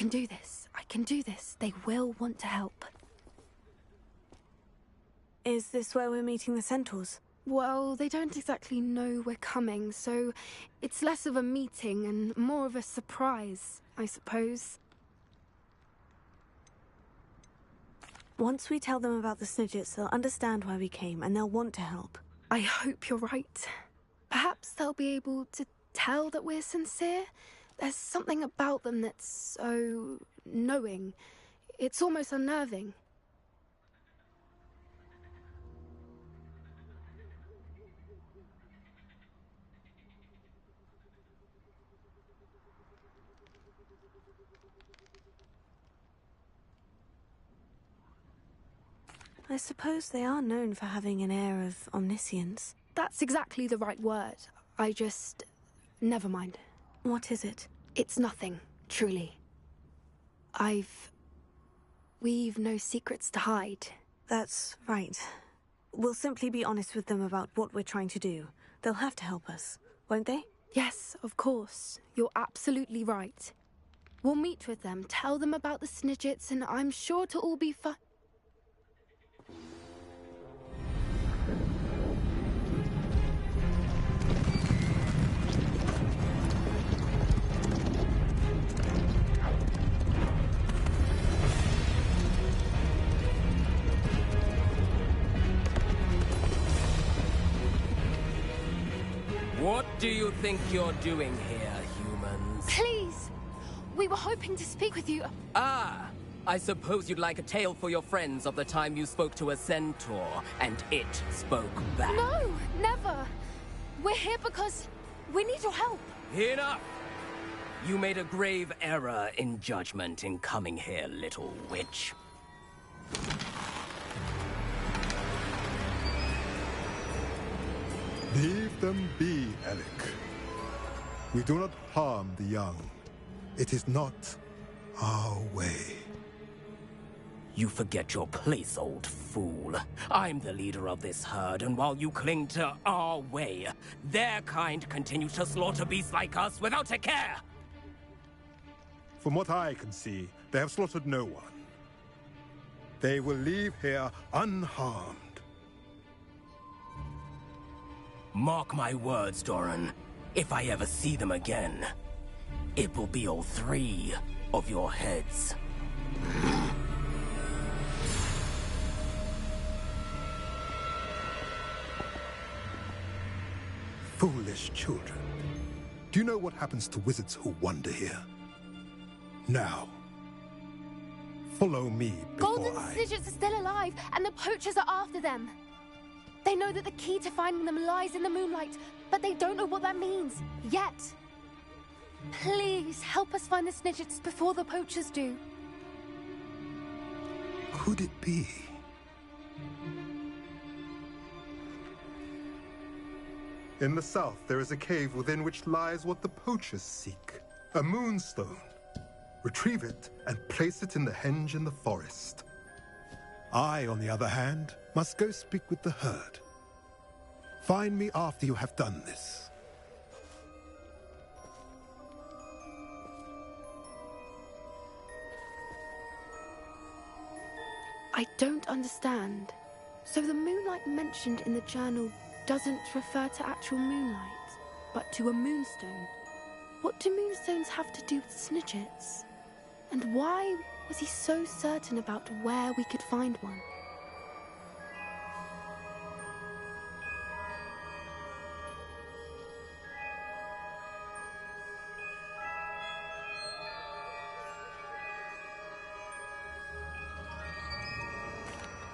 can do this. I can do this. They will want to help. Is this where we're meeting the centaurs? Well, they don't exactly know we're coming, so it's less of a meeting and more of a surprise, I suppose. Once we tell them about the Snidgets, they'll understand why we came, and they'll want to help. I hope you're right. Perhaps they'll be able to tell that we're sincere. There's something about them that's so knowing. It's almost unnerving. I suppose they are known for having an air of omniscience. That's exactly the right word. I just... never mind. What is it? It's nothing, truly. We've no secrets to hide. That's right. We'll simply be honest with them about what we're trying to do. They'll have to help us, won't they? Yes, of course. You're absolutely right. We'll meet with them, tell them about the Snidgets, and I'm sure it'll all be fine. What do you think you're doing here, humans? Please! We were hoping to speak with you. Ah! I suppose you'd like a tale for your friends of the time you spoke to a centaur, and it spoke back. No, never! We're here because we need your help. Enough! You made a grave error in judgment in coming here, little witch. Leave them be, Alec. We do not harm the young. It is not our way. You forget your place, old fool. I'm the leader of this herd, and while you cling to our way, their kind continues to slaughter beasts like us without a care! From what I can see, they have slaughtered no one. They will leave here unharmed. Mark my words, Doran. If I ever see them again, it will be all 3 of your heads. Foolish children. Do you know what happens to wizards who wander here? Now, follow me before Golden Snidgets are still alive, and the poachers are after them. They know that the key to finding them lies in the moonlight, but they don't know what that means, yet. Please, help us find the Snidgets before the poachers do. Could it be? In the south, there is a cave within which lies what the poachers seek. A moonstone. Retrieve it and place it in the henge in the forest. I, on the other hand, must go speak with the herd. Find me after you have done this. I don't understand. So the moonlight mentioned in the journal doesn't refer to actual moonlight, but to a moonstone. What do moonstones have to do with Snidgets? And why was he so certain about where we could find one?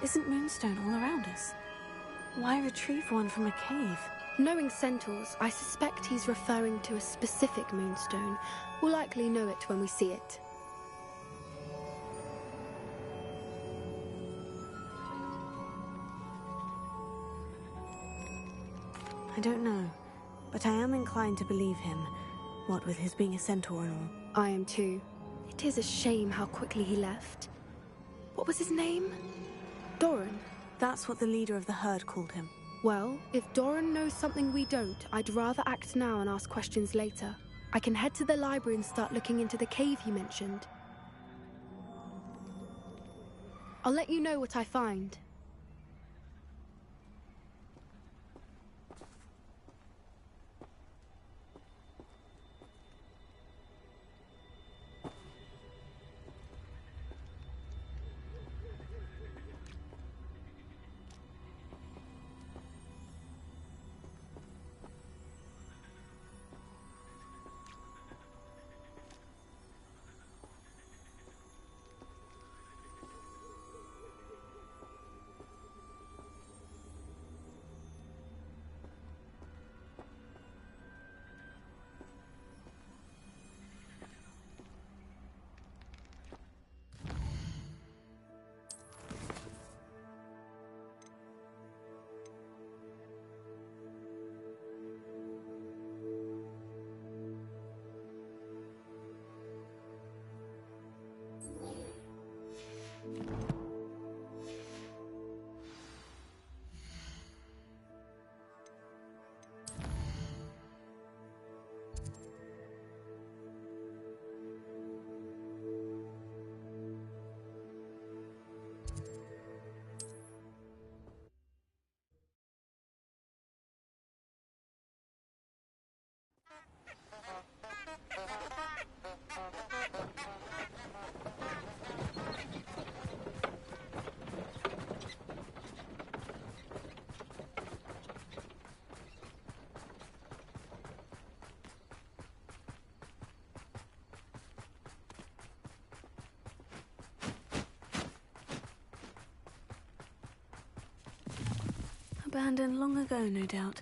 Isn't moonstone all around us? Why retrieve one from a cave? Knowing centaurs, I suspect he's referring to a specific moonstone. We'll likely know it when we see it. I don't know, but I am inclined to believe him, what with his being a centaur and all. I am too. It is a shame how quickly he left. What was his name? Doran. That's what the leader of the herd called him. Well, if Doran knows something we don't, I'd rather act now and ask questions later. I can head to the library and start looking into the cave you mentioned. I'll let you know what I find. Abandoned long ago, no doubt.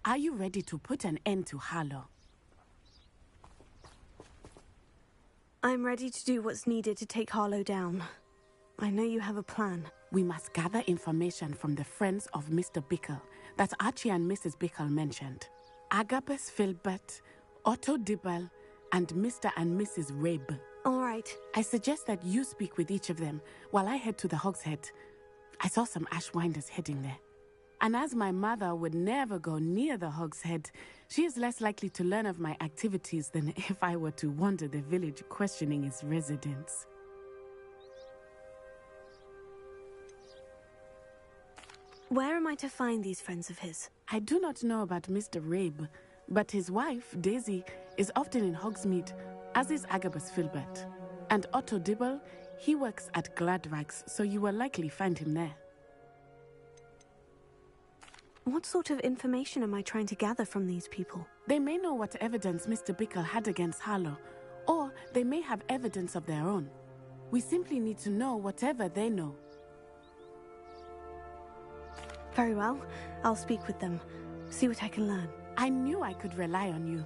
Are you ready to put an end to Harlow? I'm ready to do what's needed to take Harlow down. I know you have a plan. We must gather information from the friends of Mr. Bickle that Archie and Mrs. Bickle mentioned. Agabus Filbert, Otto Dibble, and Mr. and Mrs. Rabe. All right. I suggest that you speak with each of them while I head to the Hogshead. I saw some Ashwinders heading there. And as my mother would never go near the Hogshead, she is less likely to learn of my activities than if I were to wander the village questioning its residents. Where am I to find these friends of his? I do not know about Mr. Rabe, but his wife, Daisy, is often in Hogsmeade, as is Agabus Filbert. And Otto Dibble, he works at Gladrags, so you will likely find him there. What sort of information am I trying to gather from these people? They may know what evidence Mr. Bickle had against Harlow, or they may have evidence of their own. We simply need to know whatever they know. Very well. I'll speak with them. See what I can learn. I knew I could rely on you.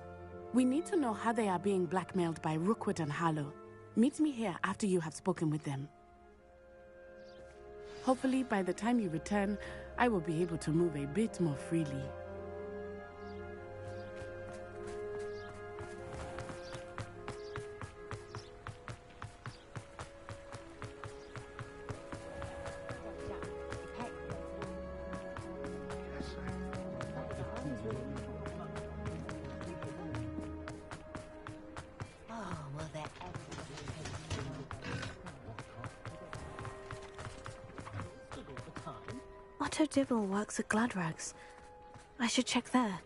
We need to know how they are being blackmailed by Rookwood and Harlow. Meet me here after you have spoken with them. Hopefully, by the time you return, I will be able to move a bit more freely. Otto Dibble works at Gladrags. I should check there.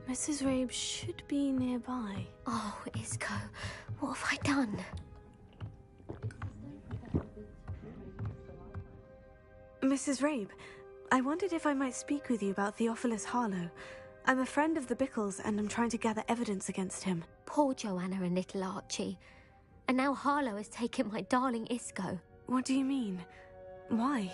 Mrs. Rabe should be nearby. Oh, Isco, what have I done? Mrs. Rabe, I wondered if I might speak with you about Theophilus Harlow. I'm a friend of the Bickles, and I'm trying to gather evidence against him. Poor Joanna and little Archie. And now Harlow has taken my darling Isco. What do you mean? Why?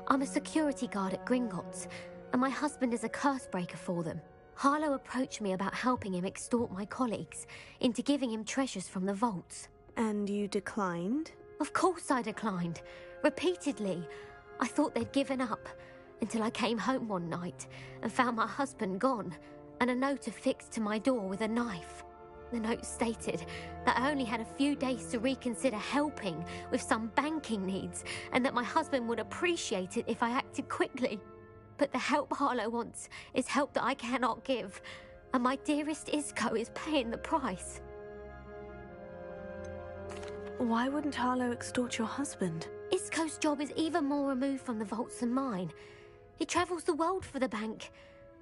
I'm a security guard at Gringotts, and my husband is a curse breaker for them. Harlow approached me about helping him extort my colleagues into giving him treasures from the vaults. And you declined? Of course I declined. Repeatedly. I thought they'd given up, until I came home one night and found my husband gone, and a note affixed to my door with a knife. The note stated that I only had a few days to reconsider helping with some banking needs, and that my husband would appreciate it if I acted quickly. But the help Harlow wants is help that I cannot give, and my dearest Isco is paying the price. Why wouldn't Harlow extort your husband? Isco's job is even more removed from the vaults than mine. He travels the world for the bank.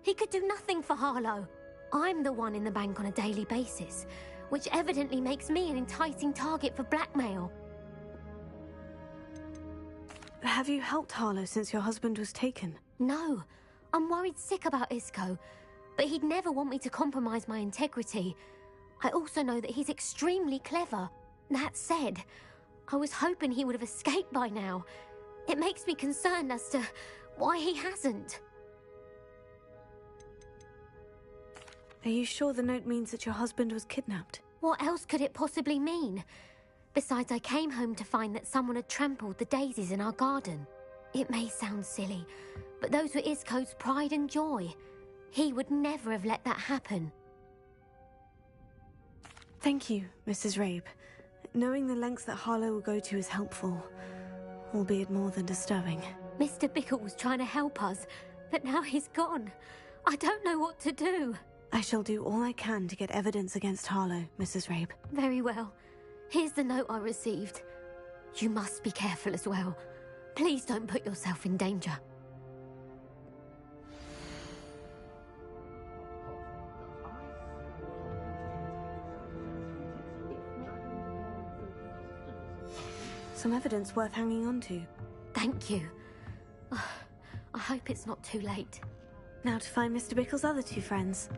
He could do nothing for Harlow. I'm the one in the bank on a daily basis, which evidently makes me an enticing target for blackmail. Have you helped Harlow since your husband was taken? No, I'm worried sick about Isco, but he'd never want me to compromise my integrity. I also know that he's extremely clever. That said, I was hoping he would have escaped by now. It makes me concerned as to why he hasn't. Are you sure the note means that your husband was kidnapped? What else could it possibly mean? Besides, I came home to find that someone had trampled the daisies in our garden. It may sound silly, but those were Isco's pride and joy. He would never have let that happen. Thank you, Mrs. Rabe. Knowing the lengths that Harlow will go to is helpful, albeit more than disturbing. Mr. Bickle was trying to help us, but now he's gone. I don't know what to do. I shall do all I can to get evidence against Harlow, Mrs. Rabe. Very well. Here's the note I received. You must be careful as well. Please don't put yourself in danger. Some evidence worth hanging on to. Thank you. I hope it's not too late. Now to find Mr. Bickle's other two friends.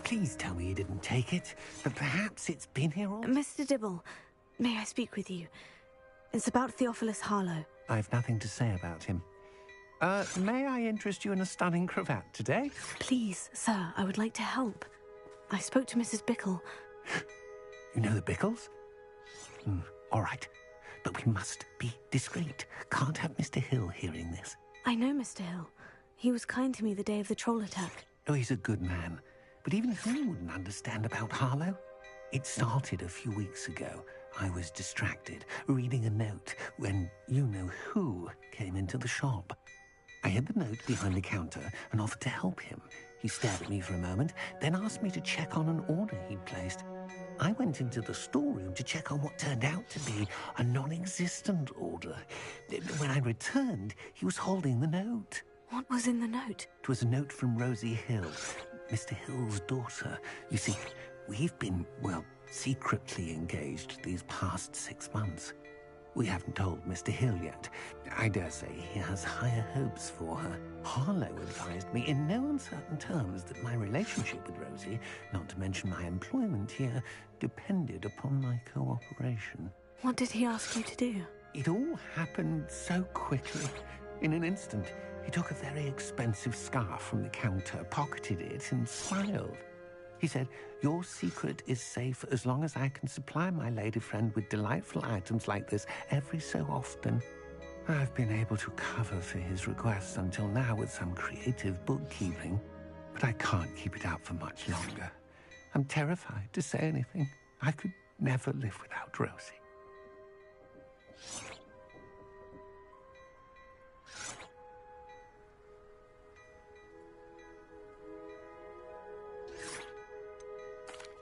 Please tell me you didn't take it. But perhaps it's been here all... Mr. Dibble, may I speak with you? It's about Theophilus Harlow. I've nothing to say about him. May I interest you in a stunning cravat today? Please, sir, I would like to help. I spoke to Mrs. Bickle. You know the Bickles? All right. But we must be discreet. Can't have Mr. Hill hearing this. I know Mr. Hill. He was kind to me the day of the troll attack. Oh, he's a good man. But even he wouldn't understand about Harlow. It started a few weeks ago. I was distracted, reading a note, when you-know-who came into the shop. I hid the note behind the counter and offered to help him. He stared at me for a moment, then asked me to check on an order he'd placed. I went into the storeroom to check on what turned out to be a non-existent order. When I returned, he was holding the note. What was in the note? It was a note from Rosie Hill, Mr. Hill's daughter. You see, we've been, well, secretly engaged these past 6 months. We haven't told Mr. Hill yet. I dare say he has higher hopes for her. Harlow advised me in no uncertain terms that my relationship with Rosie, not to mention my employment here, depended upon my cooperation. What did he ask you to do? It all happened so quickly. In an instant, he took a very expensive scarf from the counter, pocketed it, and smiled. He said, "Your secret is safe as long as I can supply my lady friend with delightful items like this every so often." I've been able to cover for his requests until now with some creative bookkeeping, but I can't keep it out for much longer. I'm terrified to say anything. I could never live without Rosie.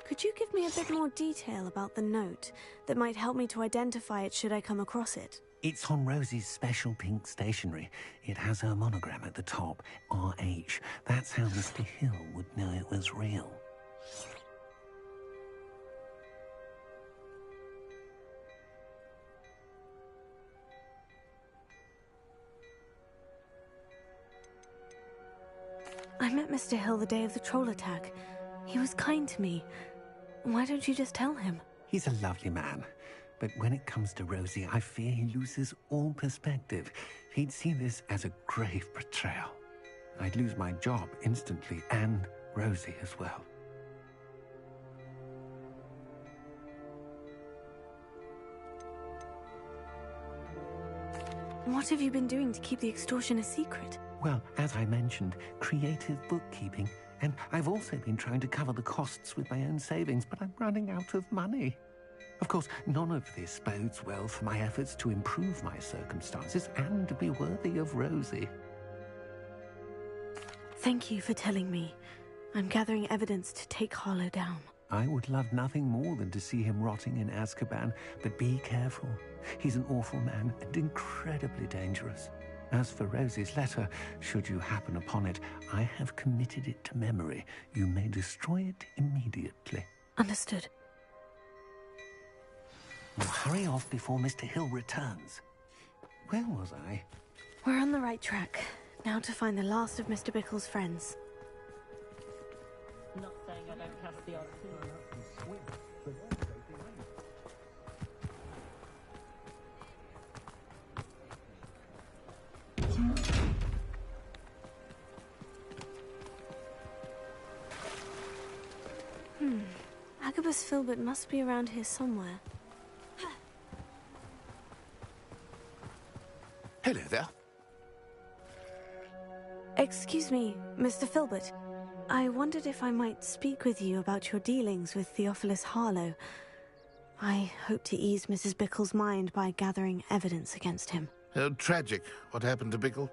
Could you give me a bit more detail about the note that might help me to identify it should I come across it? It's on Rosie's special pink stationery. It has her monogram at the top, RH. That's how Mr. Hill would know it was real. I met Mr. Hill the day of the troll attack. He was kind to me. Why don't you just tell him? He's a lovely man. But when it comes to Rosie, I fear he loses all perspective. He'd see this as a grave betrayal. I'd lose my job instantly, and Rosie as well. What have you been doing to keep the extortion a secret? Well, as I mentioned, creative bookkeeping. And I've also been trying to cover the costs with my own savings, but I'm running out of money. Of course, none of this bodes well for my efforts to improve my circumstances and to be worthy of Rosie. Thank you for telling me. I'm gathering evidence to take Harlow down. I would love nothing more than to see him rotting in Azkaban, but be careful. He's an awful man and incredibly dangerous. As for Rosie's letter, should you happen upon it, I have committed it to memory. You may destroy it immediately. Understood. Now hurry off before Mr. Hill returns. Where was I? We're on the right track. Now to find the last of Mr. Bickle's friends. Not saying I don't have the odd Agabus Filbert must be around here somewhere. Hello there. Excuse me, Mr. Filbert. I wondered if I might speak with you about your dealings with Theophilus Harlow. I hope to ease Mrs. Bickle's mind by gathering evidence against him. Oh, tragic what happened to Bickle.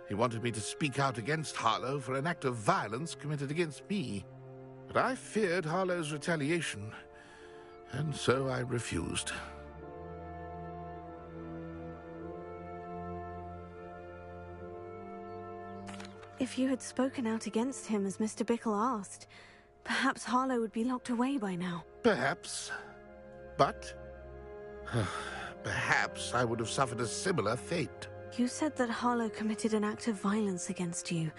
He wanted me to speak out against Harlow for an act of violence committed against me. But I feared Harlow's retaliation, and so I refused. If you had spoken out against him as Mr. Bickle asked, perhaps Harlow would be locked away by now. Perhaps. But perhaps I would have suffered a similar fate. You said that Harlow committed an act of violence against you.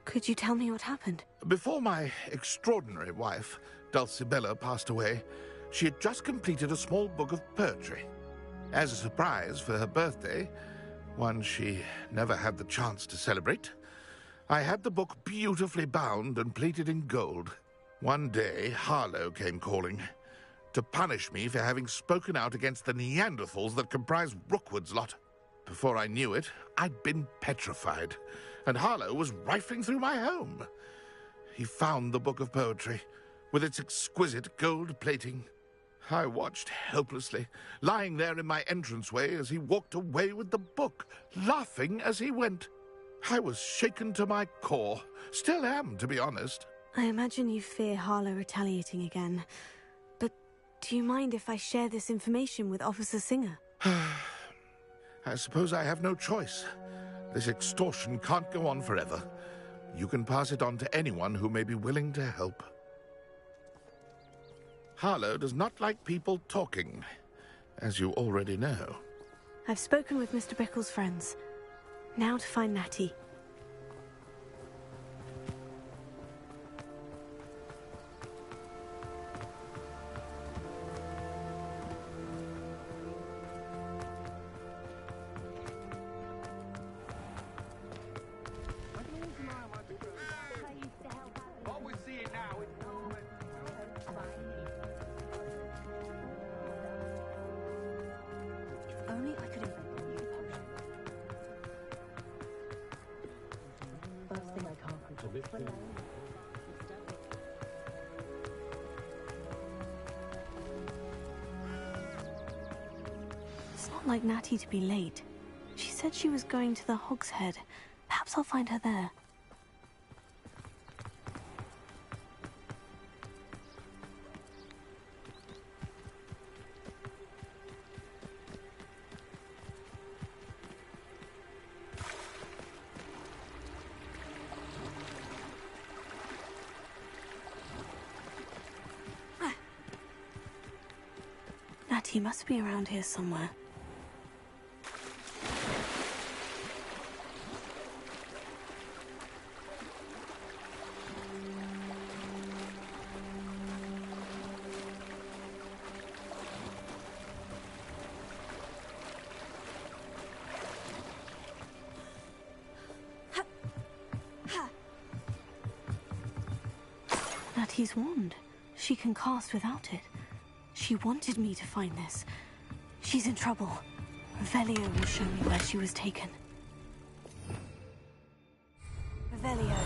Could you tell me what happened? Before my extraordinary wife, Dulcibella, passed away, she had just completed a small book of poetry. As a surprise for her birthday, one she never had the chance to celebrate, I had the book beautifully bound and plated in gold. One day, Harlow came calling to punish me for having spoken out against the Neanderthals that comprise Rookwood's lot. Before I knew it, I'd been petrified, and Harlow was rifling through my home. He found the book of poetry, with its exquisite gold plating. I watched helplessly, lying there in my entranceway as he walked away with the book, laughing as he went. I was shaken to my core. Still am, to be honest. I imagine you fear Harlow retaliating again. But do you mind if I share this information with Officer Singer? I suppose I have no choice. This extortion can't go on forever. You can pass it on to anyone who may be willing to help. Harlow does not like people talking, as you already know. I've spoken with Mr. Bickle's friends. Now to find Natty. not like Natty to be late. She said she was going to the Hogshead. Perhaps I'll find her there. Natty must be around here somewhere. Natty's wand. She can cast without it. She wanted me to find this. She's in trouble. Revelio will show me where she was taken. Revelio.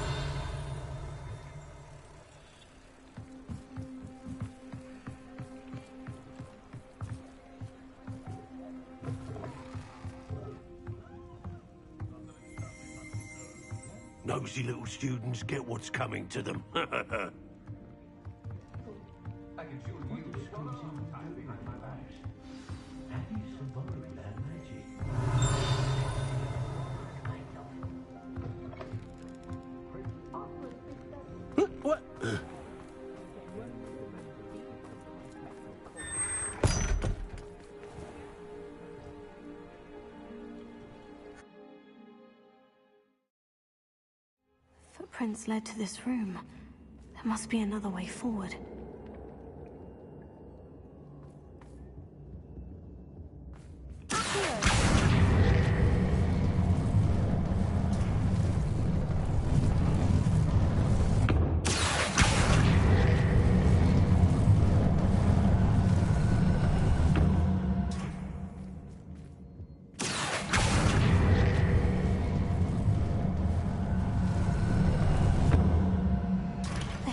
Nosy little students get what's coming to them. What? Footprints led to this room. There must be another way forward.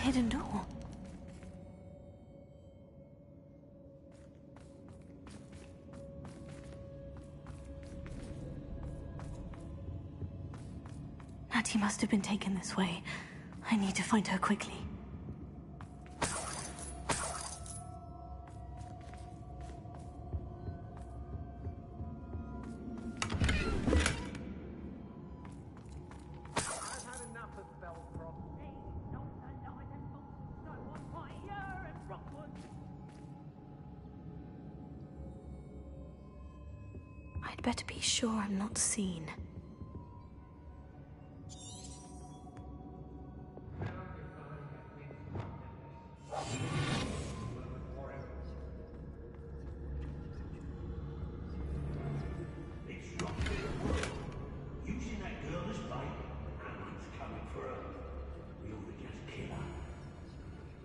Hidden door. Natty must have been taken this way. I need to find her quickly. I'd better be sure I'm not seen. Using that girl as bait, Hammond's coming for her. We ought to just kill her.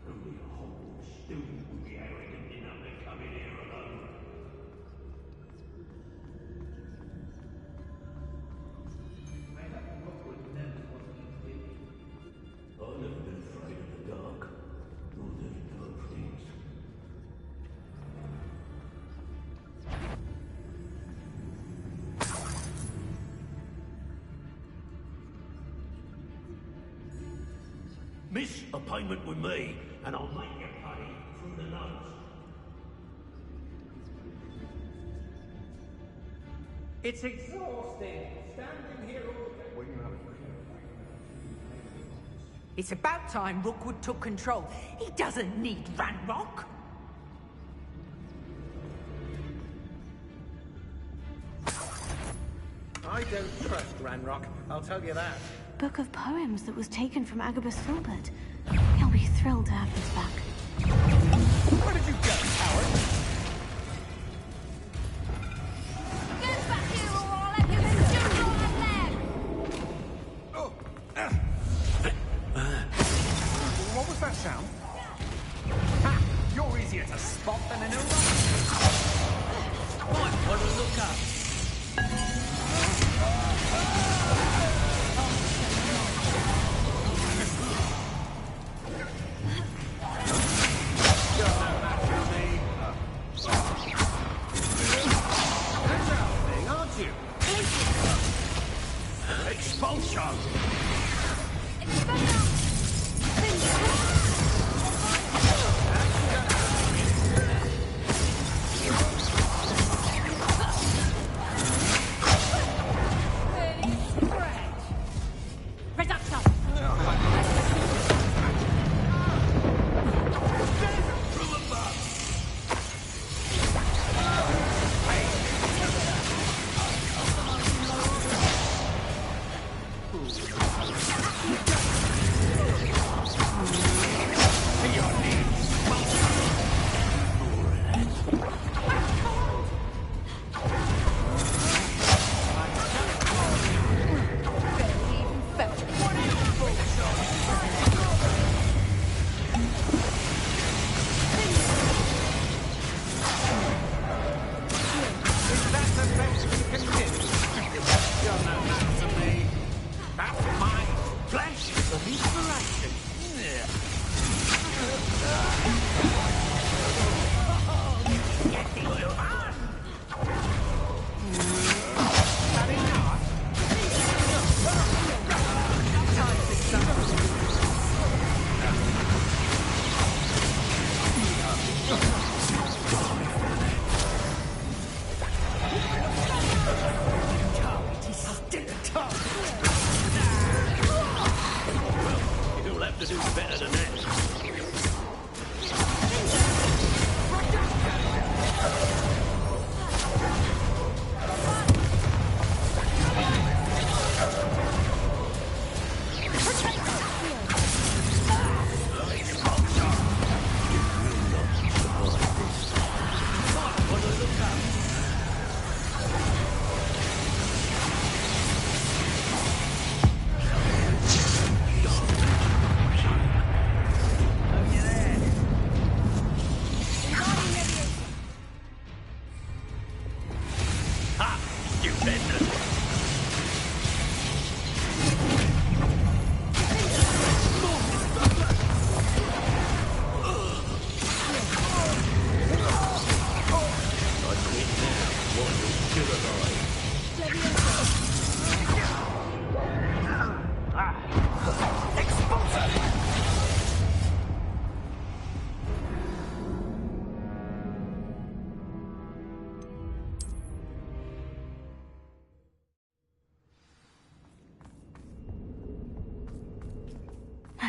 Only a Hogwarts student would be arrogant enough to come in here alone. I've never been afraid of the dark, nor doing dark things. Miss a payment with me, and I'll make you pay through the nose. It's exhausting, standing here all day. It's about time Rookwood took control. He doesn't need Ranrock. I don't trust Ranrock, I'll tell you that. Book of poems that was taken from Agabus Filbert. He'll be thrilled to have this back. Where did you go, coward? Get back here or I'll have you shoot your leg! What was that sound? Ha! You're easier to spot than an Uber. Might want to look up.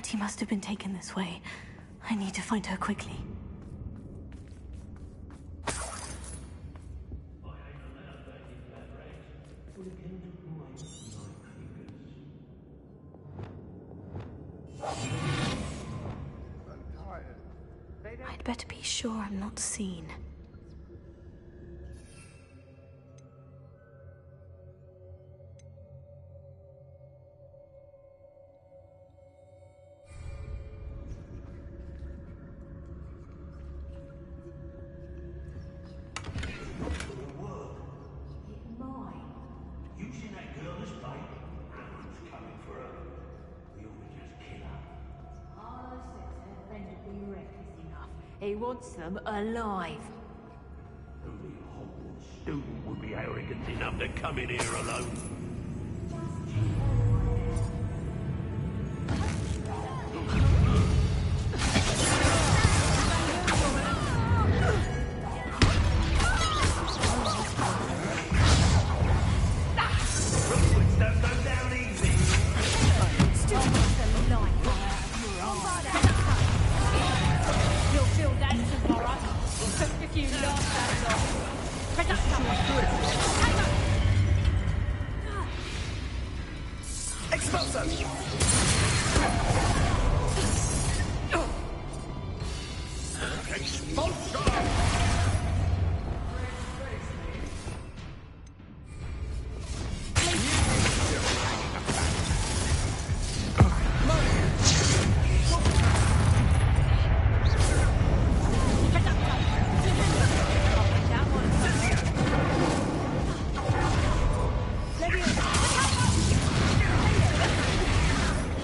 Natty must have been taken this way. I need to find her quickly. I'd better be sure I'm not seen. He wants them alive. Only a Hogwarts student would be arrogant enough to come in here alone.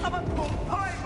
I'm a poor pirate!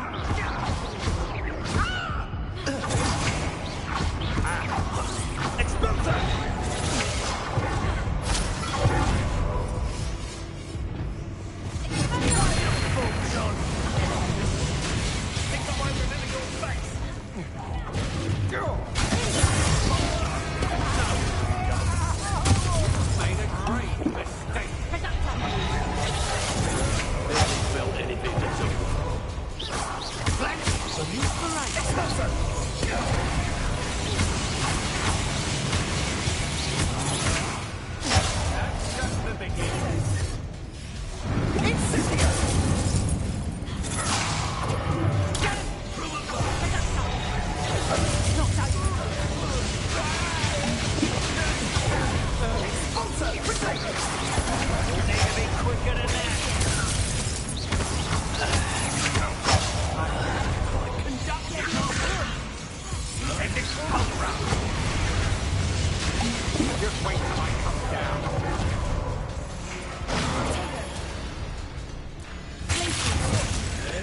Just wait till I come down.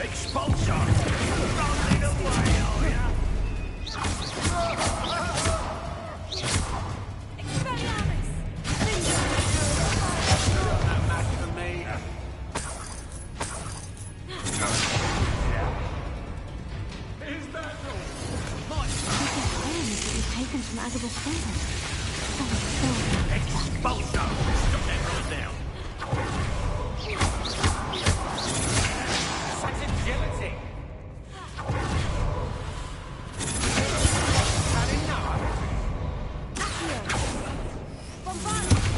Expulsion! Rolling away, are ya? No match for me. Is that all? He's taken from Agabus Fenton. Expulsion! Stop that right now. Such agility. Had enough?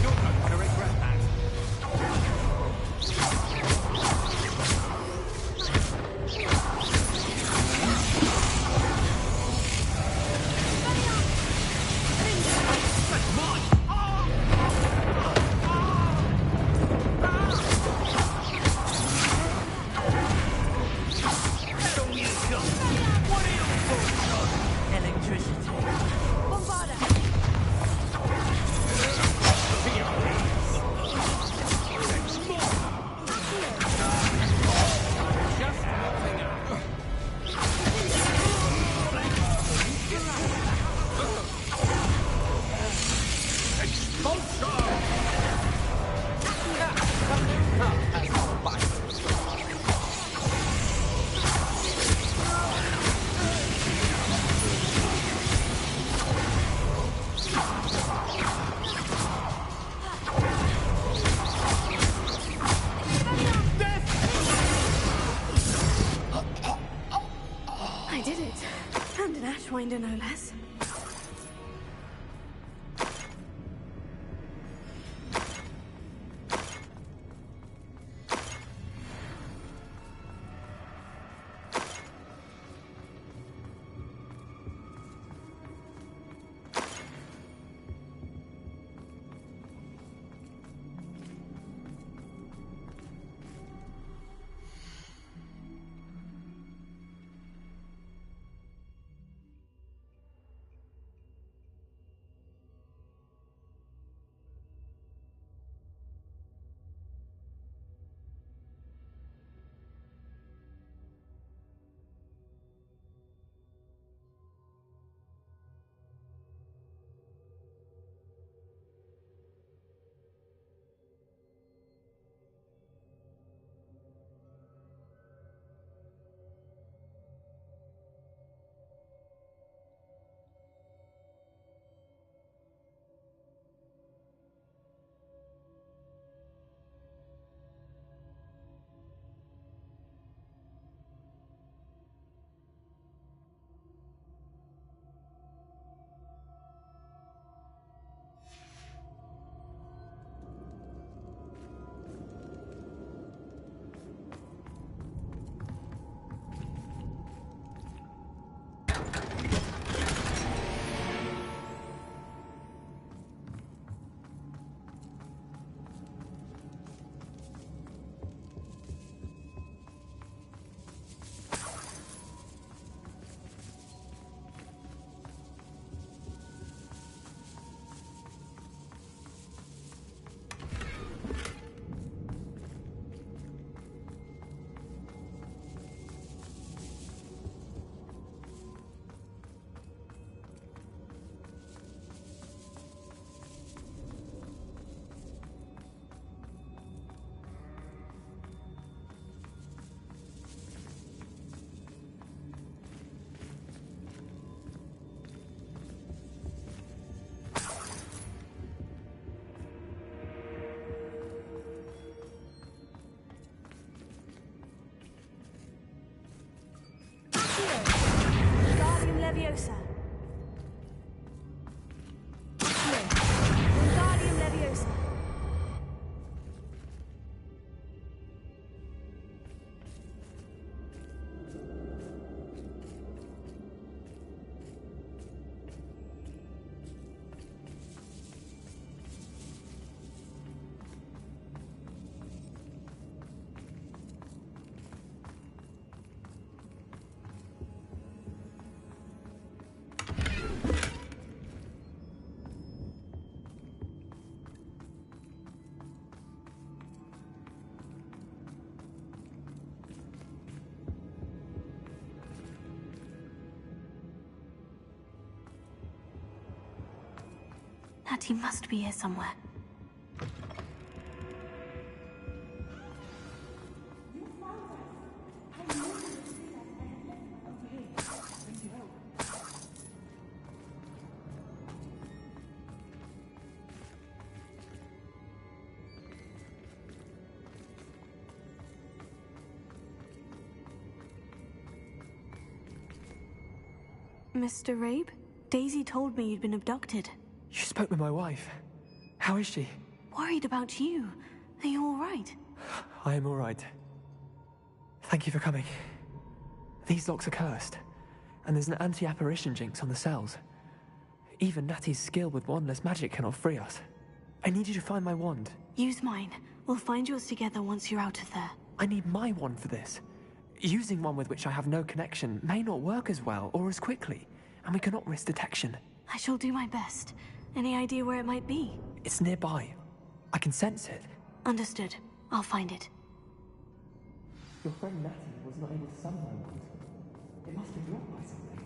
You're going to regret that. I did it. And an Ashwinder, no less. Leviosa. Wingardium Leviosa. Natty must be here somewhere. Mr. Rabe? Daisy told me you'd been abducted. You spoke with my wife. How is she? Worried about you. Are you all right? I am all right. Thank you for coming. These locks are cursed, and there's an anti-apparition jinx on the cells. Even Natty's skill with wandless magic cannot free us. I need you to find my wand. Use mine. We'll find yours together once you're out of there. I need my wand for this. Using one with which I have no connection may not work as well or as quickly, and we cannot risk detection. I shall do my best. Any idea where it might be? It's nearby. I can sense it. Understood. I'll find it. Your friend Natty was not able to summon my wand. It must be blocked by something.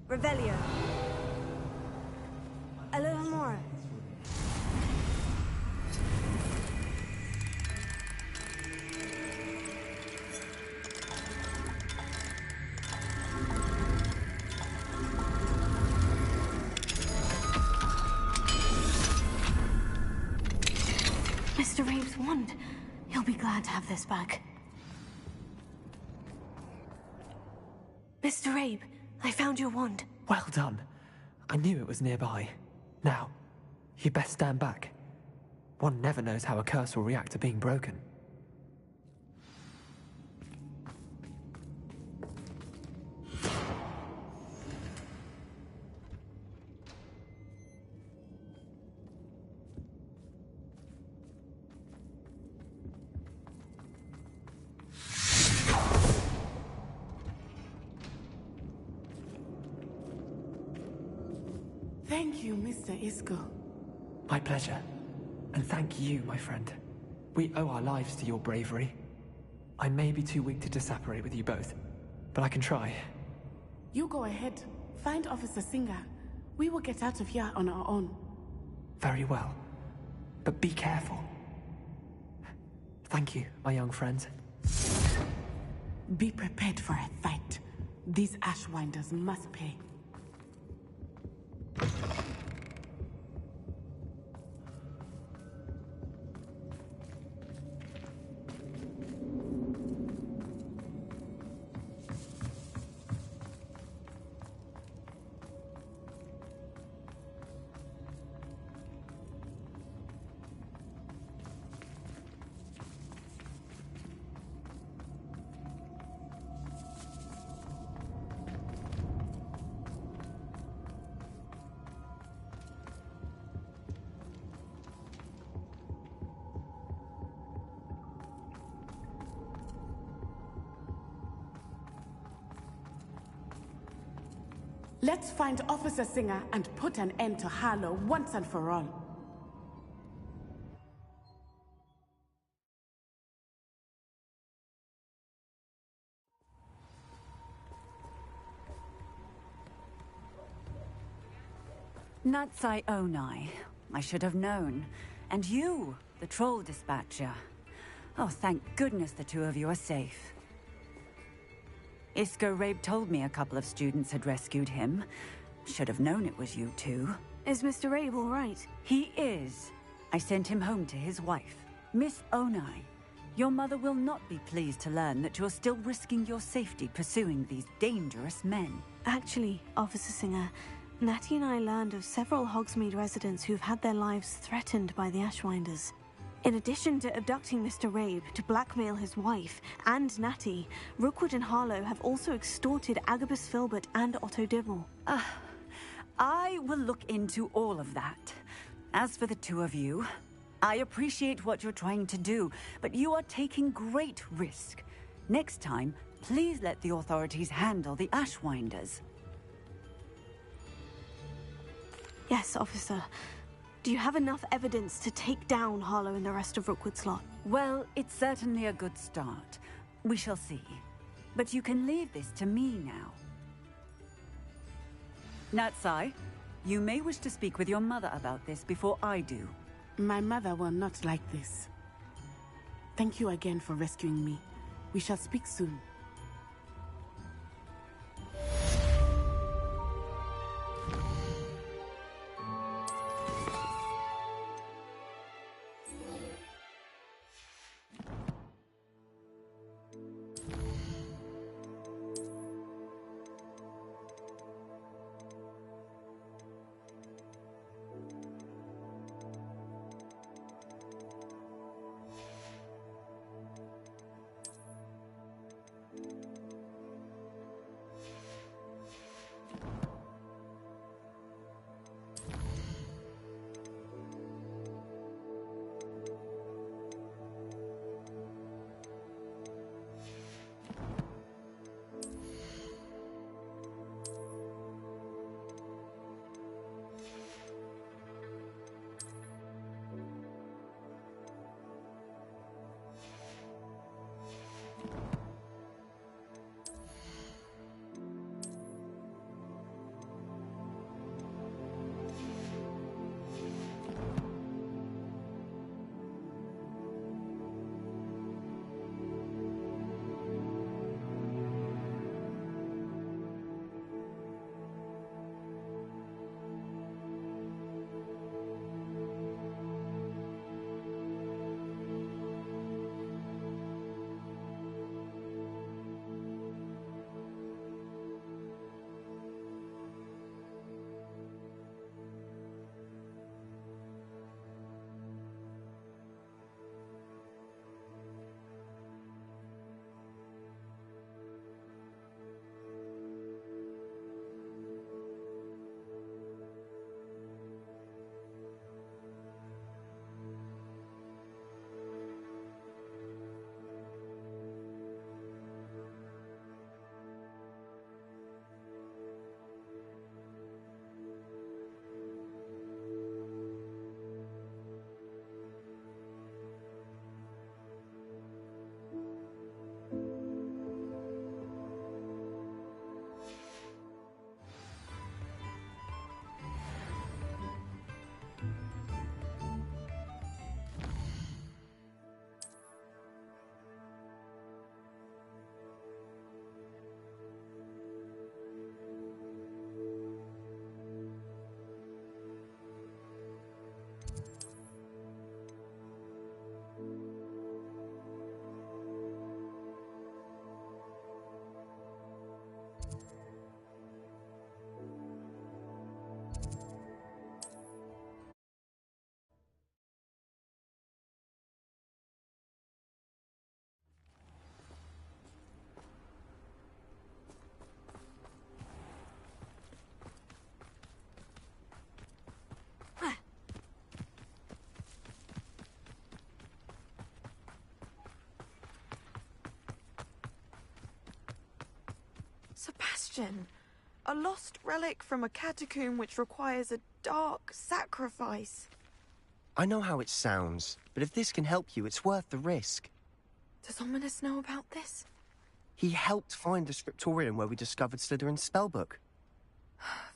Revelio. Alohomora. Mr. Rabe's wand. He'll be glad to have this back. Mr. Rabe, I found your wand. Well done. I knew it was nearby. Now, you best stand back. One never knows how a curse will react to being broken. Thank you, Mr. Isco. My pleasure. And thank you, my friend. We owe our lives to your bravery. I may be too weak to disapparate with you both, but I can try. You go ahead. Find Officer Singer. We will get out of here on our own. Very well. But be careful. Thank you, my young friends. Be prepared for a fight. These Ashwinders must pay. Let's find Officer Singer and put an end to Harlow once and for all. Natsai Onai. I should have known. And you, the troll dispatcher. Oh, thank goodness the two of you are safe. Isco Rabe told me a couple of students had rescued him. Should have known it was you two. Is Mr. Rabe all right? He is. I sent him home to his wife. Miss Onai, your mother will not be pleased to learn that you're still risking your safety pursuing these dangerous men. Actually, Officer Singer, Natty and I learned of several Hogsmeade residents who've had their lives threatened by the Ashwinders. In addition to abducting Mr. Rabe to blackmail his wife and Natty, Rookwood and Harlow have also extorted Agabus Filbert and Otto Dibble. I will look into all of that. As for the two of you, I appreciate what you're trying to do, but you are taking great risk. Next time, please let the authorities handle the Ashwinders. Yes, officer. Do you have enough evidence to take down Harlow and the rest of Rookwood's lot? Well, it's certainly a good start. We shall see. But you can leave this to me now. Natsai, you may wish to speak with your mother about this before I do. My mother will not like this. Thank you again for rescuing me. We shall speak soon. Sebastian, a lost relic from a catacomb which requires a dark sacrifice. I know how it sounds, but if this can help you, it's worth the risk. Does Ominous know about this? He helped find the scriptorium where we discovered Slytherin's spellbook.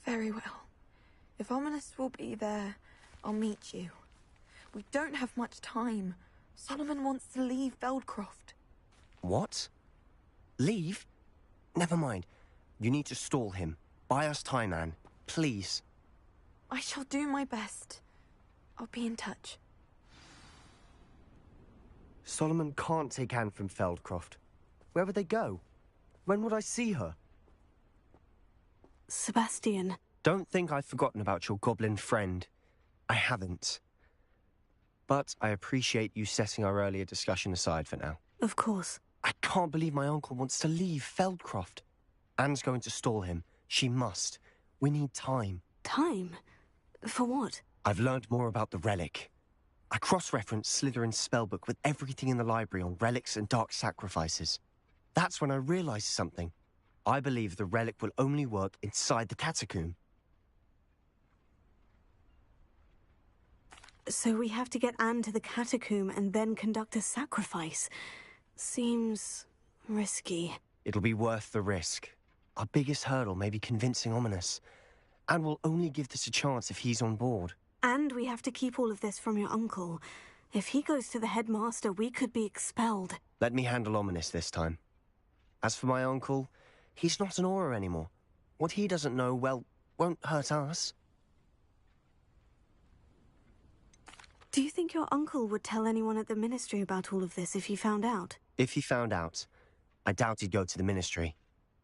Very well. If Ominous will be there, I'll meet you. We don't have much time. Solomon wants to leave Feldcroft. What? Leave? Never mind. You need to stall him. Buy us time, Anne. Please. I shall do my best. I'll be in touch. Solomon can't take Anne from Feldcroft. Where would they go? When would I see her? Sebastian. Don't think I've forgotten about your goblin friend. I haven't. But I appreciate you setting our earlier discussion aside for now. Of course. I can't believe my uncle wants to leave Feldcroft. Anne's going to stall him. She must. We need time. Time? For what? I've learned more about the relic. I cross-referenced Slytherin's spellbook with everything in the library on relics and dark sacrifices. That's when I realized something. I believe the relic will only work inside the catacomb. So we have to get Anne to the catacomb and then conduct a sacrifice. Seems risky. It'll be worth the risk. Our biggest hurdle may be convincing Ominous. And we'll only give this a chance if he's on board. And we have to keep all of this from your uncle. If he goes to the headmaster, we could be expelled. Let me handle Ominous this time. As for my uncle, he's not an Auror anymore. What he doesn't know, well, won't hurt us. Do you think your uncle would tell anyone at the Ministry about all of this if he found out? If he found out, I doubt he'd go to the Ministry.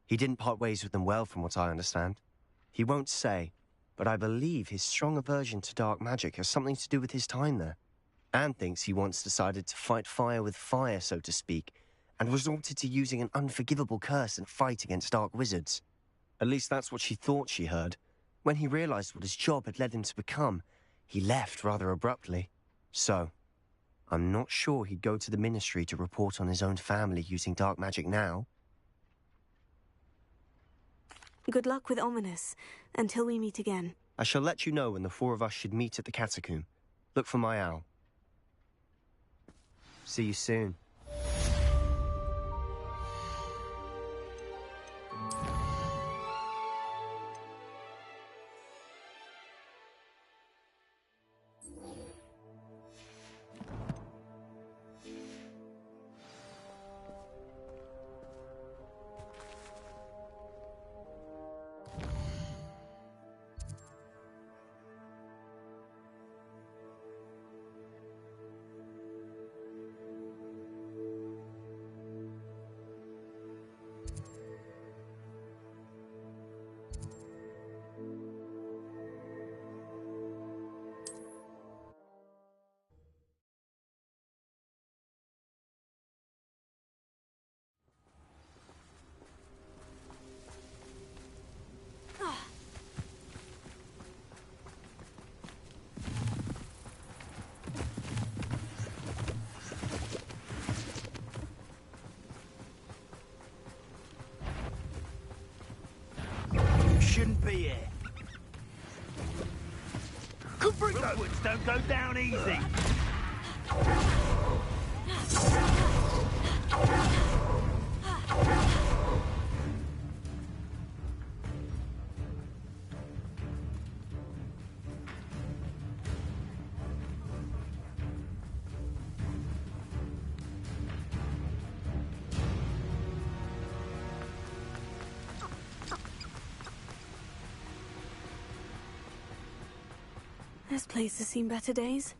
He didn't part ways with them well, from what I understand. He won't say, but I believe his strong aversion to dark magic has something to do with his time there. Anne thinks he once decided to fight fire with fire, so to speak, and resorted to using an unforgivable curse in a fight against dark wizards. At least that's what she thought she heard. When he realized what his job had led him to become, he left rather abruptly. So, I'm not sure he'd go to the Ministry to report on his own family using dark magic now. Good luck with Ominous, until we meet again. I shall let you know when the four of us should meet at the catacomb. Look for my owl. See you soon. Shouldn't be here. Hogwarts don't go down easy. This place has seen better days.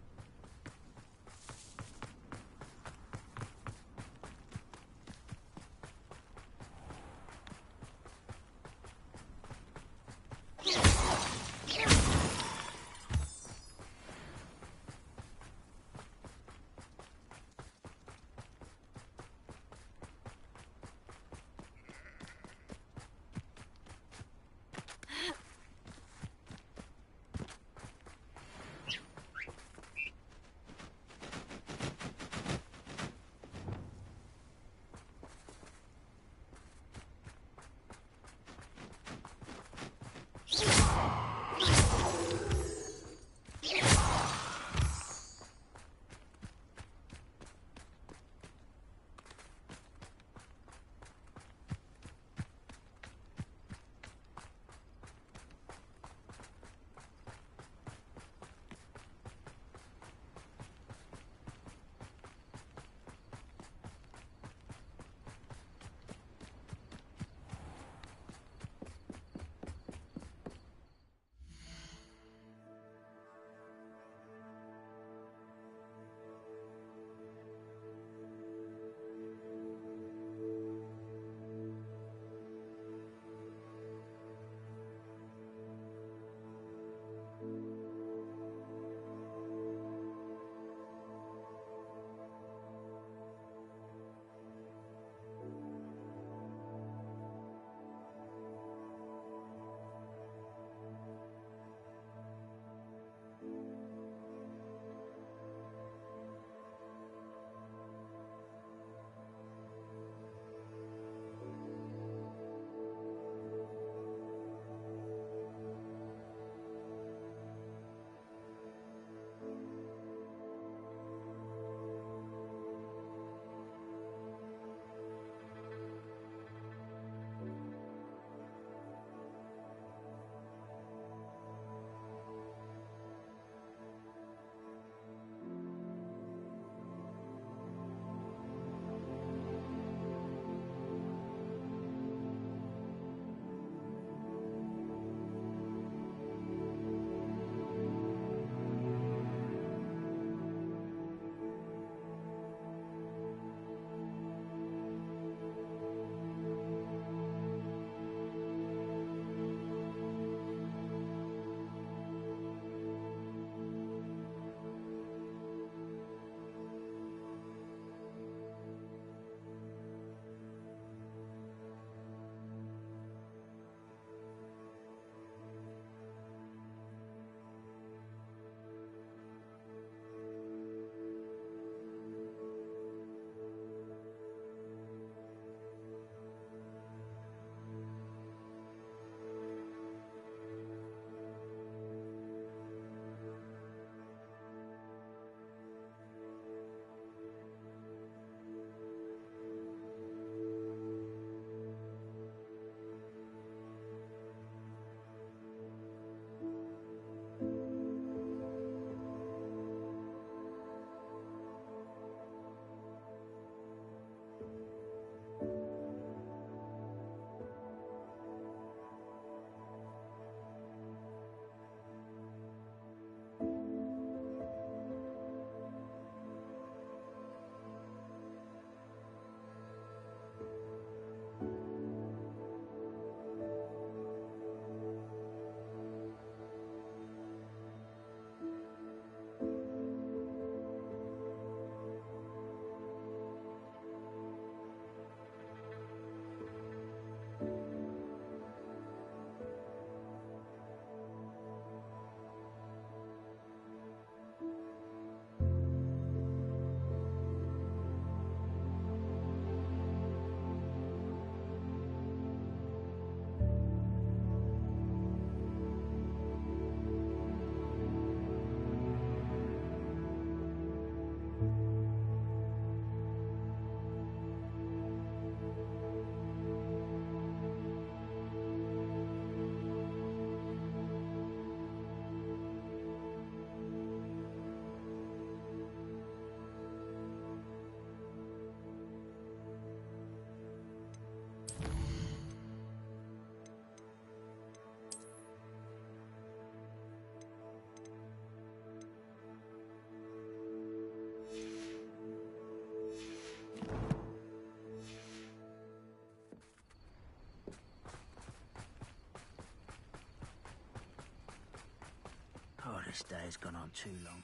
This day has gone on too long.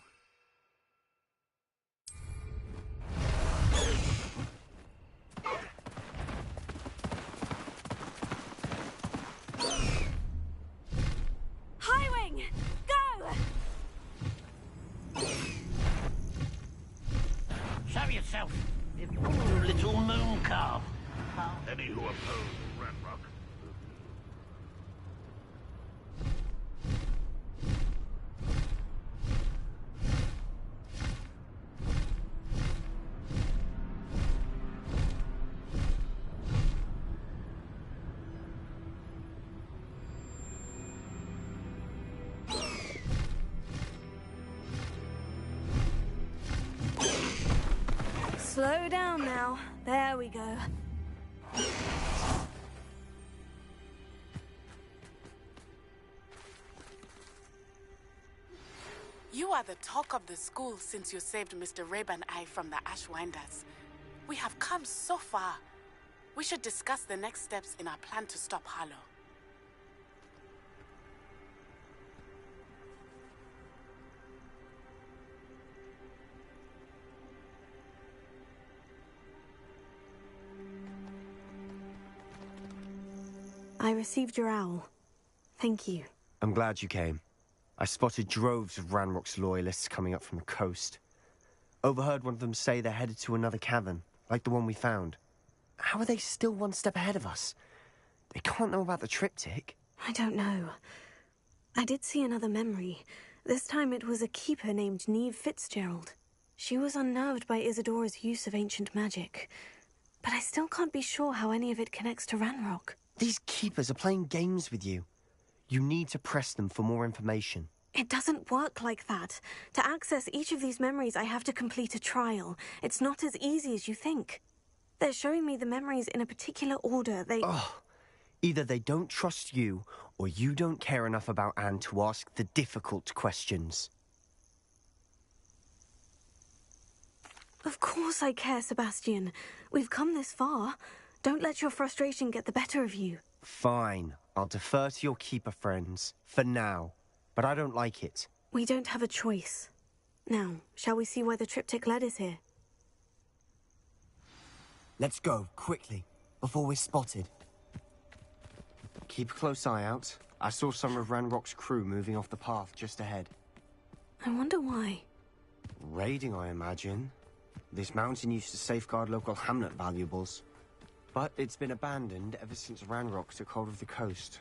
Highwing! Go! Show yourself, you little moon calf. Any who oppose Ranrock. Slow down now. There we go. You are the talk of the school since you saved Mr. Rabe and I from the Ashwinders. We have come so far. We should discuss the next steps in our plan to stop Harlow. I received your owl. Thank you. I'm glad you came. I spotted droves of Ranrock's loyalists coming up from the coast. Overheard one of them say they're headed to another cavern, like the one we found. How are they still one step ahead of us? They can't know about the triptych. I don't know. I did see another memory. This time it was a keeper named Neve Fitzgerald. She was unnerved by Isadora's use of ancient magic. But I still can't be sure how any of it connects to Ranrock. These keepers are playing games with you. You need to press them for more information. It doesn't work like that. To access each of these memories, I have to complete a trial. It's not as easy as you think. They're showing me the memories in a particular order. Either they don't trust you, or you don't care enough about Anne to ask the difficult questions. Of course I care, Sebastian. We've come this far. Don't let your frustration get the better of you. Fine. I'll defer to your keeper friends, for now. But I don't like it. We don't have a choice. Now, shall we see why the triptych led us here? Let's go, quickly, before we're spotted. Keep a close eye out. I saw some of Ranrock's crew moving off the path just ahead. I wonder why. Raiding, I imagine. This mountain used to safeguard local hamlet valuables. But it's been abandoned ever since Ranrock took hold of the coast.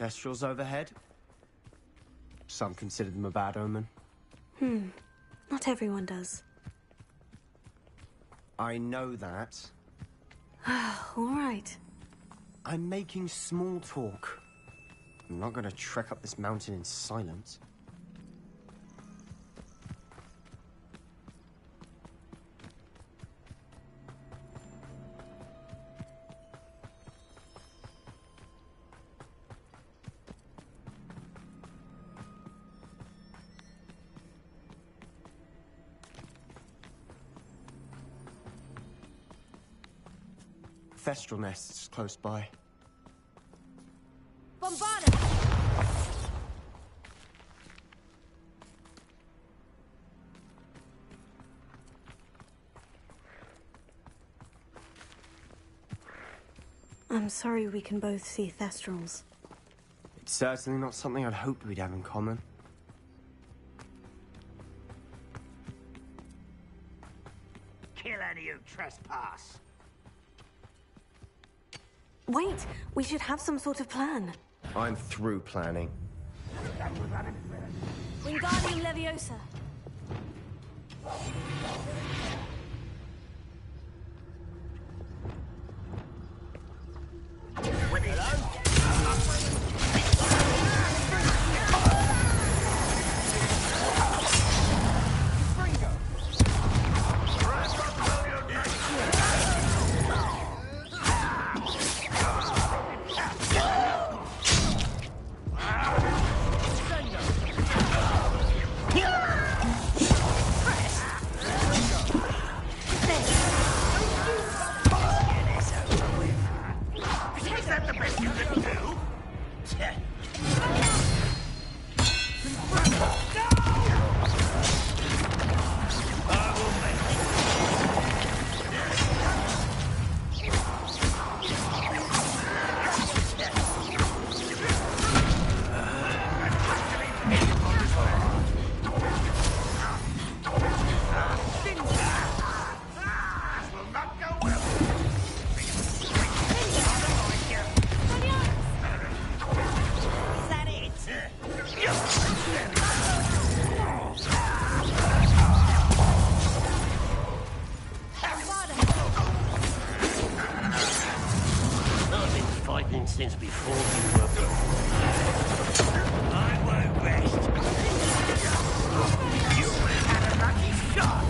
Thestrals overhead. Some consider them a bad omen. Not everyone does. I know that. All right. I'm making small talk. I'm not going to trek up this mountain in silence. Thestral nests close by. Bombarda! I'm sorry we can both see Thestrals. It's certainly not something I'd hoped we'd have in common. Kill any who trespass. Wait! We should have some sort of plan. I'm through planning. Wingardium Leviosa. Since before we were born. I won't rest. You had a lucky shot.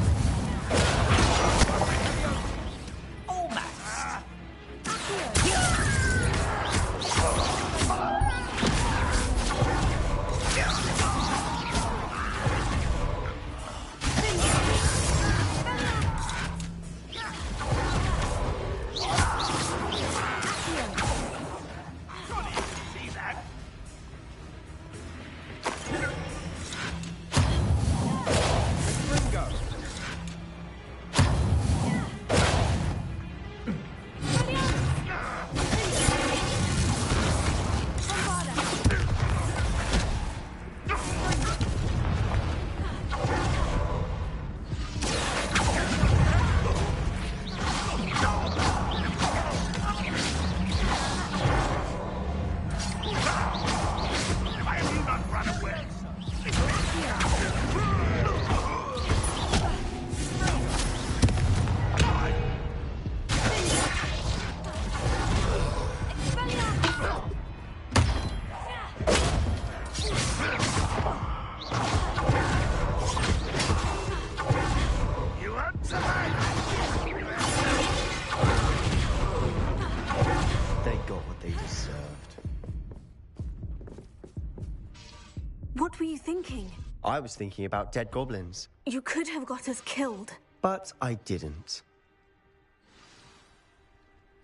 What were you thinking? I was thinking about dead goblins. You could have got us killed. But I didn't.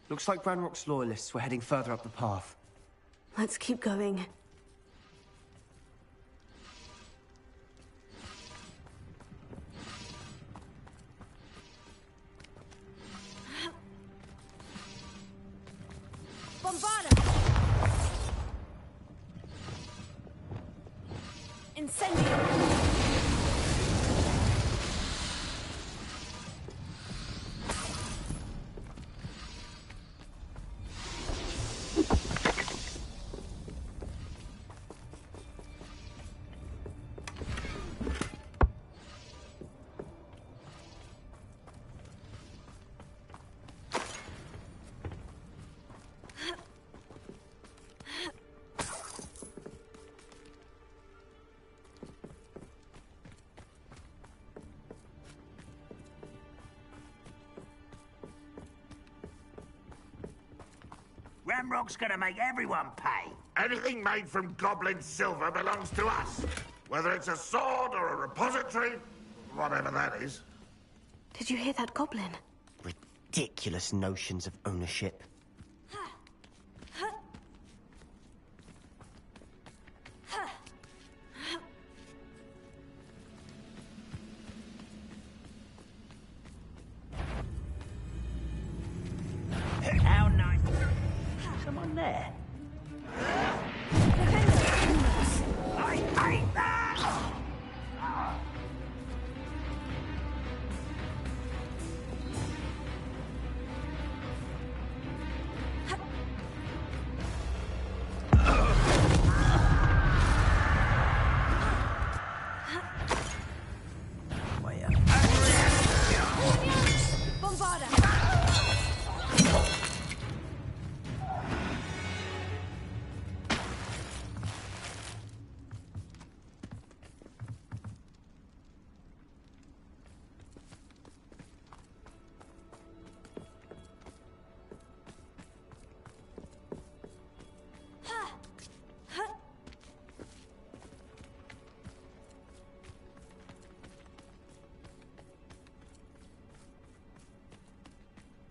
Looks like Ranrock's loyalists were heading further up the path. Let's keep going. Bombarda! Incendio! Ramrock's gonna make everyone pay. Anything made from goblin silver belongs to us. Whether it's a sword or a repository, whatever that is. Did you hear that goblin? Ridiculous notions of ownership. How nice. Someone there. I hate that!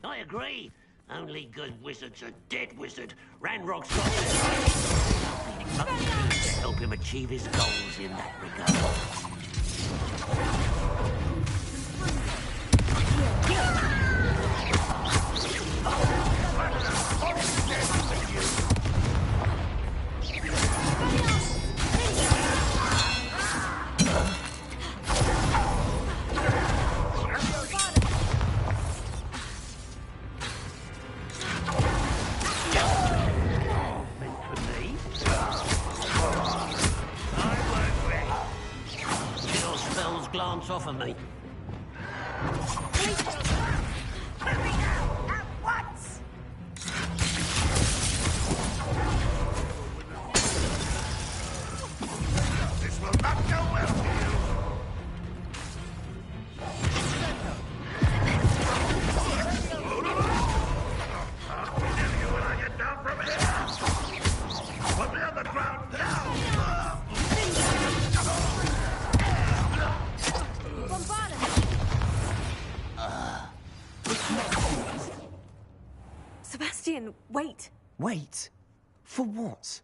I agree. Only good wizard's a dead wizard. Ranrock's got to help him achieve his goals in that regard. Glance off of me. Hurry now! At once! This will not go well for you. I'll kill you when I get down from here. Put me on the ground now. Sebastian, wait. Wait? For what?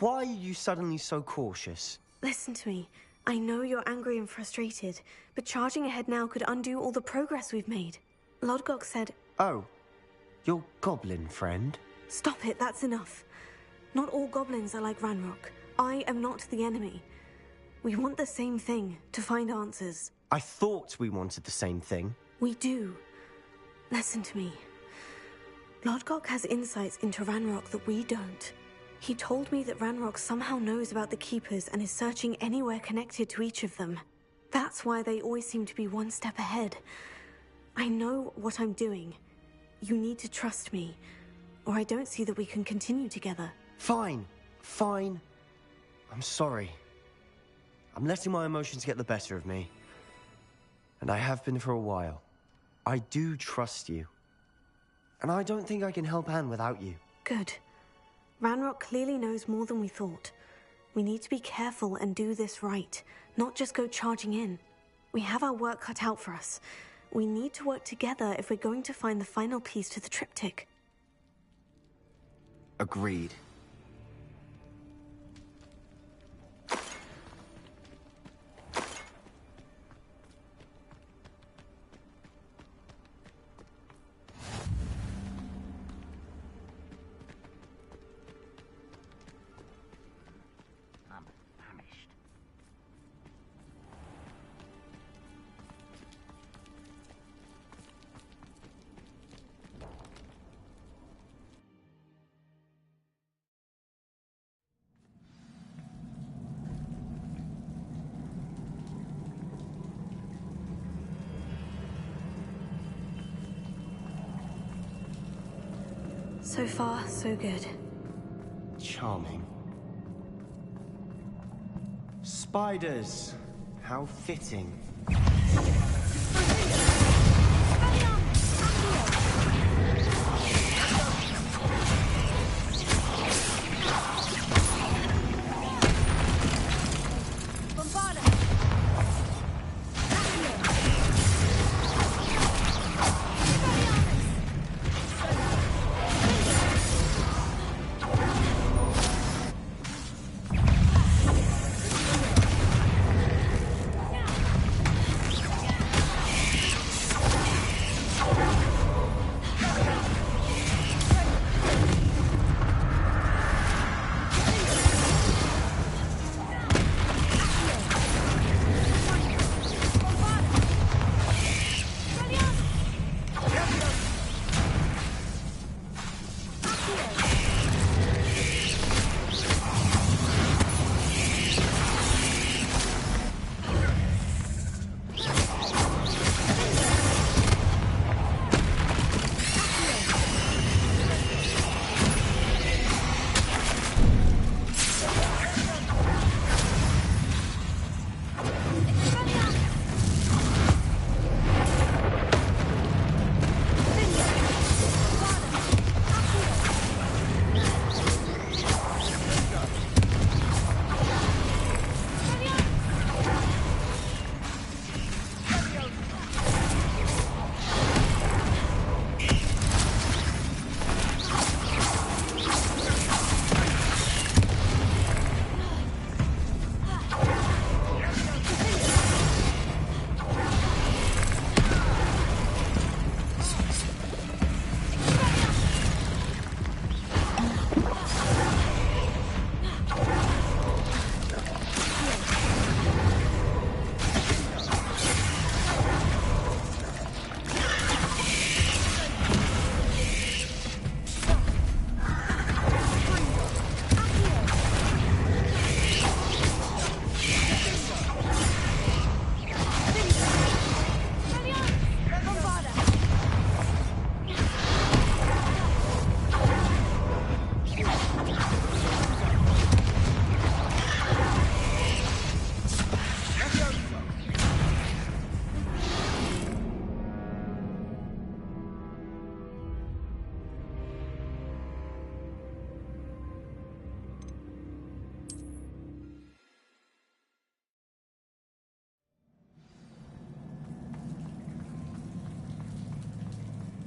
Why are you suddenly so cautious? Listen to me. I know you're angry and frustrated, but charging ahead now could undo all the progress we've made. Lodgok said... Oh, your goblin friend? Stop it, that's enough. Not all goblins are like Ranrock. I am not the enemy. We want the same thing, to find answers. I thought we wanted the same thing. We do. Listen to me. Lodgok has insights into Ranrock that we don't. He told me that Ranrock somehow knows about the Keepers and is searching anywhere connected to each of them. That's why they always seem to be one step ahead. I know what I'm doing. You need to trust me, or I don't see that we can continue together. Fine. Fine. I'm sorry. I'm letting my emotions get the better of me. And I have been for a while. I do trust you. And I don't think I can help Anne without you. Good. Ranrock clearly knows more than we thought. We need to be careful and do this right, not just go charging in. We have our work cut out for us. We need to work together if we're going to find the final piece to the triptych. Agreed. So far, so good. Charming. Spiders. How fitting.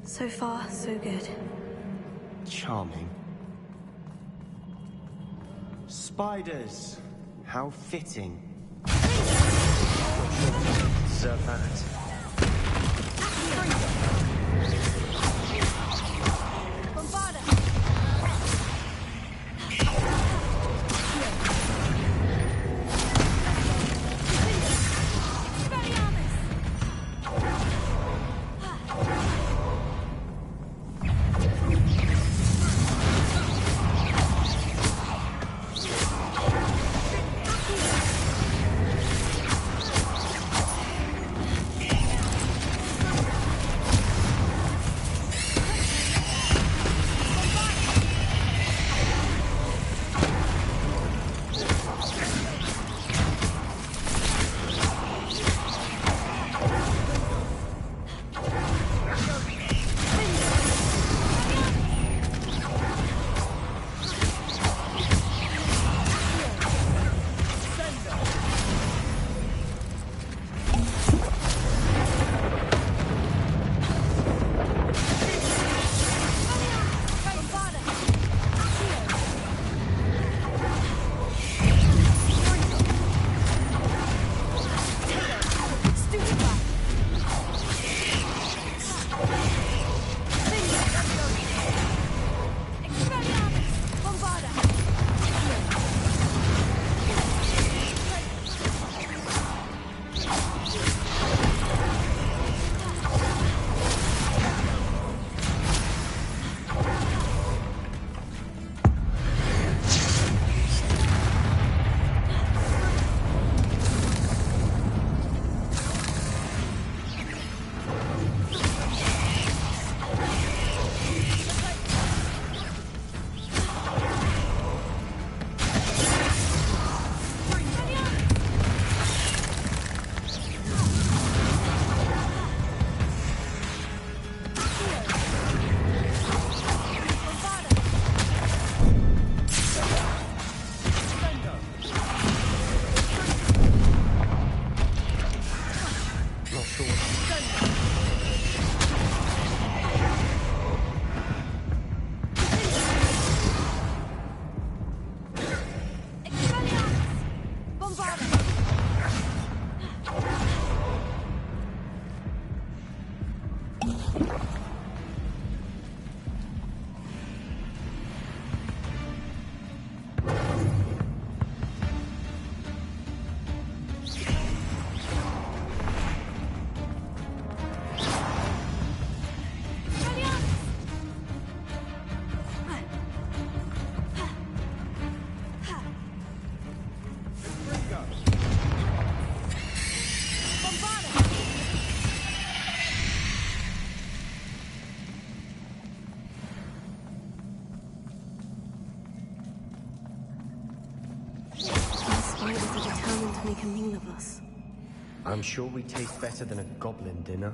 So far, so good. Charming. Spiders. How fitting. Deserve that. Spiders are determined to make a meal of us. I'm sure we taste better than a goblin dinner.